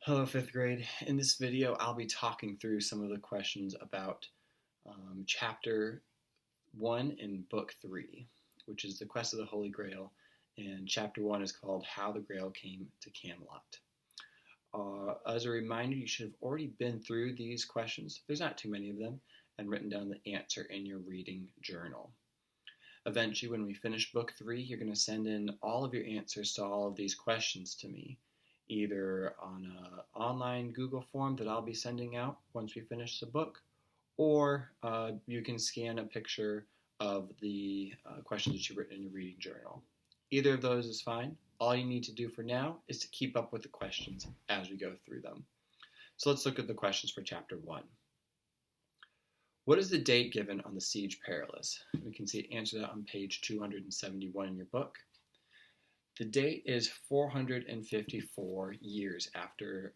Hello, fifth grade. In this video, I'll be talking through some of the questions about chapter 1 in book 3, which is the Quest of the Holy Grail, and chapter 1 is called How the Grail Came to Camelot. As a reminder, you should have already been through these questions, there's not too many of them, and written down the answer in your reading journal. Eventually, when we finish book 3, you're going to send in all of your answers to all of these questions to me, either on an online Google form that I'll be sending out once we finish the book, or you can scan a picture of the questions that you've written in your reading journal. Either of those is fine. All you need to do for now is to keep up with the questions as we go through them. So let's look at the questions for chapter 1. What is the date given on the Siege Perilous? We can see it answered on page 271 in your book. The date is 454 years after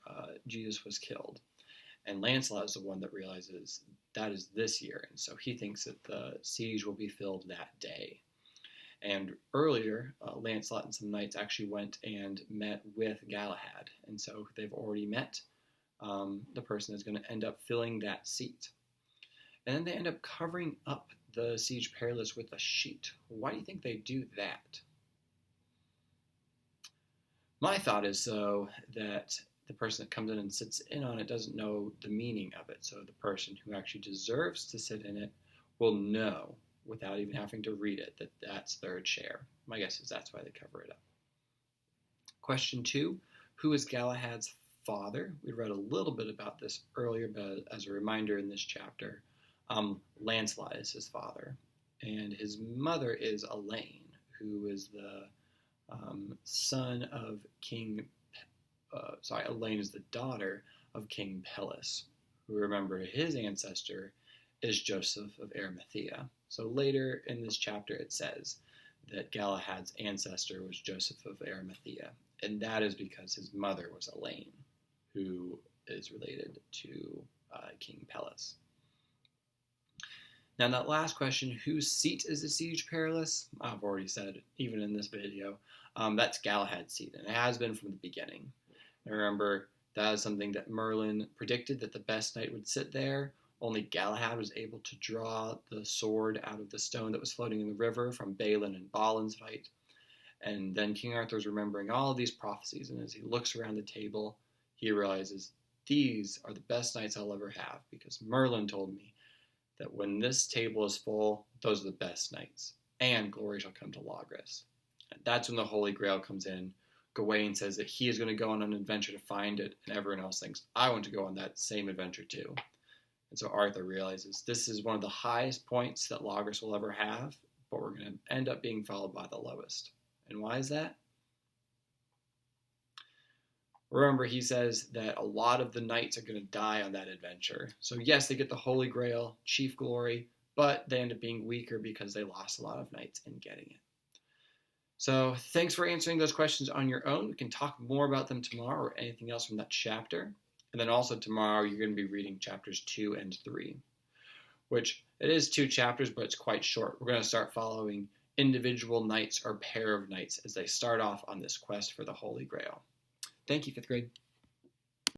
Jesus was killed. And Lancelot is the one that realizes that is this year. And so he thinks that the siege will be filled that day. And earlier, Lancelot and some knights actually went and met with Galahad. And so they've already met the person that's going to end up filling that seat. And then they end up covering up the Siege Perilous with a sheet. Why do you think they do that? My thought is so that the person that comes in and sits in on it doesn't know the meaning of it. So the person who actually deserves to sit in it will know, without even having to read it, that that's their chair. My guess is that's why they cover it up. Question 2, who is Galahad's father? We read a little bit about this earlier, but as a reminder in this chapter, Lancelot is his father. And his mother is Elaine, who is the son of Elaine is the daughter of King Pelles, who, remember, his ancestor is Joseph of Arimathea. So later in this chapter it says that Galahad's ancestor was Joseph of Arimathea, and that is because his mother was Elaine, who is related to King Pelles. Now that last question, whose seat is the Siege Perilous? I've already said, even in this video, that's Galahad's seat, and it has been from the beginning. And remember, that is something that Merlin predicted, that the best knight would sit there. Only Galahad was able to draw the sword out of the stone that was floating in the river from Balin and Balin's fight. And then King Arthur's remembering all of these prophecies, and as he looks around the table, he realizes, these are the best knights I'll ever have, because Merlin told me that when this table is full, those are the best knights, and glory shall come to Logres. And that's when the Holy Grail comes in. Gawain says that he is going to go on an adventure to find it, and everyone else thinks, I want to go on that same adventure too. And so Arthur realizes this is one of the highest points that Logres will ever have, but we're going to end up being followed by the lowest. And why is that? Remember, he says that a lot of the knights are going to die on that adventure. So yes, they get the Holy Grail, chief glory, but they end up being weaker because they lost a lot of knights in getting it. So thanks for answering those questions on your own. We can talk more about them tomorrow or anything else from that chapter. And then also tomorrow, you're going to be reading chapters 2 and 3, which it is 2 chapters, but it's quite short. We're going to start following individual knights or pair of knights as they start off on this quest for the Holy Grail. Thank you, 5th grade.